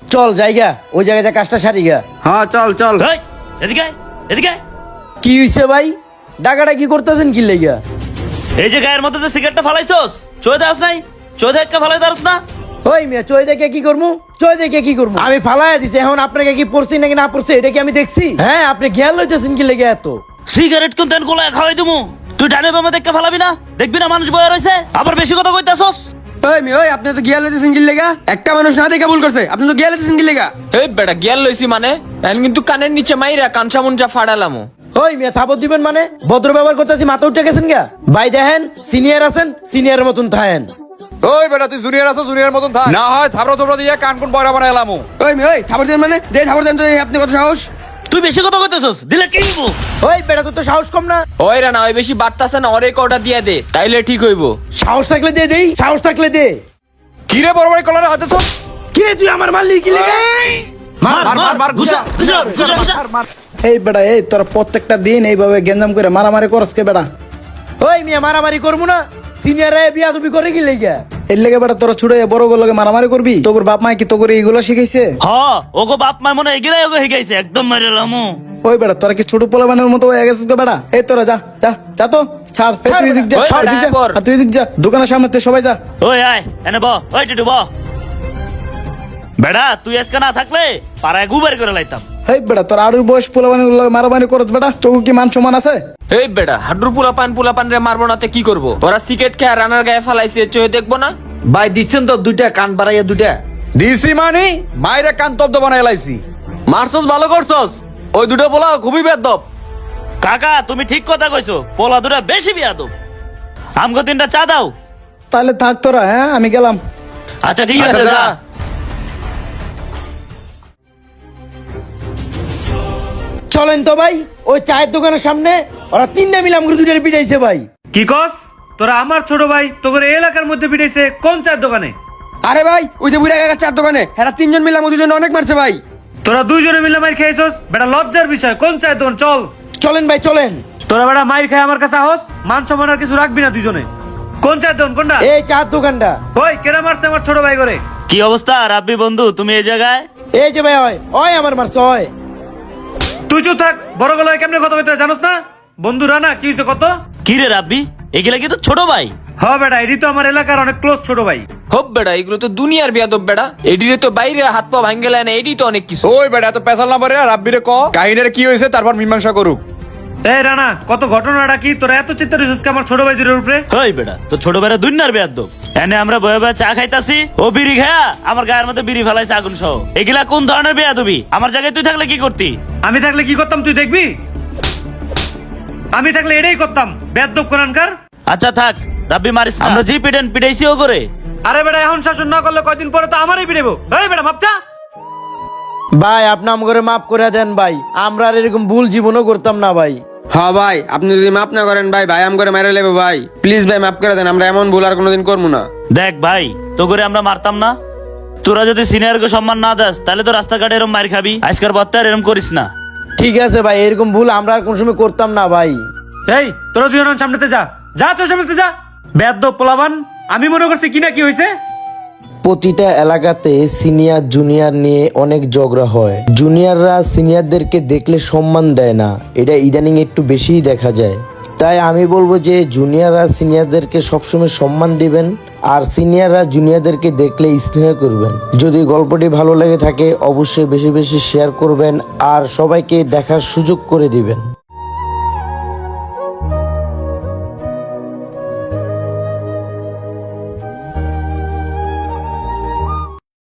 চল জায়গা ওই জায়গায় যা কাজটা সারি গা। হ্যাঁ চল চল। এই, এদিকে আয়, এদিকে আয়। কি হইছে ভাই? ডাকাটা কি করতেছেন কি লেগা? এই যে গায়ের মধ্যে যে সিগারেটটা ফালাইছস, চোয় দাস নাই? চোয় দেখে ফালাই দারস না? ওই মিয়া চই দেখে কি করবো? চই দেখে কি করবো? আমি ফালাইয়া দিছি, এখন আপনাকে কি পড়ছি নাকি না পড়ছে এটা কি আমি দেখছি? হ্যাঁ, আপনি খেয়াল লইতেছেন কি লেগে এত? সিগারেট কোন তেন গোলায় খাওয়াই দিমু। তুই ডানে বামে দেখে ফালাবি না? দেখবি না মানুষ বয়া রইছে, আবার বেশি কথা কইতাছস। ওই আপনি তো গিয়া লইতে সিঙ্গিল লেগা, একটা মানুষ না দেখে ভুল করছে, আপনি তো গিয়া লইতে সিঙ্গিল লেগা। এই বেটা গিয়াল লইছি মানে এখন কিন্তু কানের নিচে মাইরা কানসা মুনসা ফাড়ালামো। ওই মিয়া থাপত দিবেন মানে? ভদ্র ব্যবহার করতেছি, মাথা উঠে গেছেন গা? ভাই দেখেন, সিনিয়র আছেন, সিনিয়রের মতন থাকেন। ওই বেটা তুই জুনিয়র আছো, জুনিয়র মতন থাক, না হয় থাবড়া থাবড়া দিয়ে কান কোন বয়রা বানাই এলামু। ওই থাপড় দেন মানে দে, থাপড় দেন তো। আপনি কত সাহস? তুই বেশি কথা কইতাছস, দিলে কি হইব? ওই বেটা তোর তো সাহস কম না? ওই রা না ওই বেশি বাড়তাছে না, ওরে কটা দিয়া দে তাইলে ঠিক হইব। সাহস থাকলে দে দেই, সাহস থাকলে দে। কি রে বড় বড় কলারে হাতে ছোট, কি রে তুই আমার মারলি কি লেগে? মার মার মার, ঘুষা ঘুষা ঘুষা ঘুষা। এই বেটা এই তোরা প্রত্যেকটা দিন এইভাবে গেঞ্জাম করে মারামারি করস কে বেটা? ওই মিয়া মারামারি করবো না? সিনিয়রে বিয়া তুমি করে কি লেগে? এর লেগে বেটা তোরা ছুড়ে বড় লগে মারামারি করবি? তোর বাপ মা কি তোর এইগুলো শিখাইছে? হ, ওগো বাপ মা মনে এগিরাই ওগো হিগাইছে, একদম মারিলামু। ওই বেটা তোরা কি ছোট পোলাবানের মতো হয়ে গেছিস তো বেটা? এই তোরা যা যা যা তো ছাড়, এই তুই এদিক যা, ওই বেটা, এদিক যা, পর। আর তুই এদিক যা, দোকানের সামনে তে সবাই যা। ওই আয় এনে ব, ওই টিটু ব। বেড়া তুই আজকে না থাকলে পাড়ায় গুবার করে লাইতাম। এই বেটা তোর আরো বয়স পোলাবানের লগে মারামারি করছ বেটা? তোর কি মান সম্মান আছে? এই বেটা হাড্ডুর পোলাপান রে মারবো না তে কি করবো? ওরা সিগারেট খেয়ে রানার গায়ে ফালাইছে, চোহে দেখবো না? ভাই দিচ্ছেন তো দুইটা, কান বাড়াইয়া দুইটা। দিছি মানে মাইরে কান তব্দ বানাই এলাইছি। মারছস ভালো করছস, ওই দুটো পোলা খুবই বেদব। কাকা তুমি ঠিক কথা কইছো, পোলা দুটা বেশি বিয়াদব। আমগো তিনটা চা দাও। তাহলে থাক তোরা, হ্যাঁ আমি গেলাম। আচ্ছা ঠিক আছে, আচ্ছা, যা। যা। চলেন তো ভাই, ওই চায়ের দোকানের সামনে ওরা তিনটা মিলে আমাকে দুইটারে পিটাইছে ভাই। কি কস? তোরা আমার ছোট ভাই তোর এই এলাকার মধ্যে পিটাইছে কোন চায়ের দোকানে? আরে ভাই ওই যে বুড়া কাকার চার দোকানে, হ্যাঁ তিনজন মিলাম দুজন অনেক মারছে ভাই। তোরা দুইজনে মিলে মাইর খেয়েছস, বেটা লজ্জার বিষয়। কোন চায়ের দোকান? চল। চলেন ভাই চলেন। তোরা বেটা মাইর খায় আমার কাছে আহস, মান সম্মান আর কিছু রাখবি না দুইজনে। কোন চায়ের দোকান কোনটা? এই চায়ের দোকানটা। ওই কেনা মারছে আমার ছোট ভাই করে? কি অবস্থা রাব্বি বন্ধু, তুমি এই জায়গায়? এই যে ভাই, ওই ওই আমার মারছে ওই। তুই চুপ থাক, বড় গলায় কেমনে কথা কইতে হয় জানোস না? বন্ধু রানা কি হইছে কত? কি রে রাব্বি, এগুলা কি তো ছোট ভাই? হ বেটা, এটি তো আমার এলাকার অনেক ক্লোজ ছোট ভাই। হোপ বেটা এগুলো তো দুনিয়ার বেয়াদব বেটা, এডিরে তো বাইরে হাত পা ভাঙ্গে লায় না, এডি তো অনেক কিছু। ওই বেটা এত পেছাল না পারে, রাব্বিরে ক কাহিনীর কি হয়েছে তারপর মীমাংসা করুক। এই রানা, কত ঘটনাটা কি? তোরা এত চিন্তা রইছিস আমার ছোট ভাই দুটোর উপরে? হই বেটা তো ছোট ভাইরা দুনিয়ার বিয়াদব। এনে আমরা বয়ে বয়ে চা খাইতাছি, ও বিড়ি খায়া আমার গায়ের মধ্যে বিড়ি ফেলাইছে আগুন সহ। এগুলা কোন ধরনের বিয়াদবি? আমার জায়গায় তুই থাকলে কি করতি? আমি থাকলে কি করতাম তুই দেখবি? আমি থাকলে এটাই করতাম, বেয়াদব কোরআনকার। আচ্ছা থাক রাব্বি মারিস না। আমরা জি পিটেন পিটাইছি ও করে। আরে বেটা এখন শাসন না করলে কয়দিন পরে তো আমারই পিটাবো। এই বেটা মাপচা। ভাই আপনি আমাকে মাফ করে দেন ভাই, আমরা আর এরকম ভুল জীবনও করতাম না ভাই। হ্যাঁ ভাই আপনি যদি মাফ না করেন ভাই, ভাই আম করে মেরে লেবে ভাই। প্লিজ ভাই মাফ করে দেন, আমরা এমন ভুল আর কোনোদিন করবো না। দেখ ভাই তো করে আমরা মারতাম না। তোরা যদি সিনিয়রকে সম্মান না দাস তাহলে তো রাস্তাঘাটে এরকম মার খাবি। আজকের পর আর এরকম করিস না। ঠিক আছে ভাই, এরকম ভুল আমরা আর কোন সময় করতাম না ভাই। এই তোরা দুজন সামনেতে যা, যা তোর সামনেতে যা। বেয়াদব পোলাবান, আমি মনে করছি কি না কি হয়েছে। প্রতিটা এলাকাতে সিনিয়র জুনিয়র নিয়ে অনেক ঝগড়া হয়। জুনিয়ররা সিনিয়রদেরকে দেখলে সম্মান দেয় না, এটা ইদানিং একটু বেশিই দেখা যায়। তাই আমি বলবো যে জুনিয়ররা সিনিয়রদেরকে সবসময় সম্মান দিবেন, আর সিনিয়ররা জুনিয়রদেরকে দেখলে স্নেহ করবেন। যদি গল্পটি ভালো লেগে থাকে অবশ্যই বেশি বেশি শেয়ার করবেন আর সবাইকে দেখার সুযোগ করে দিবেন।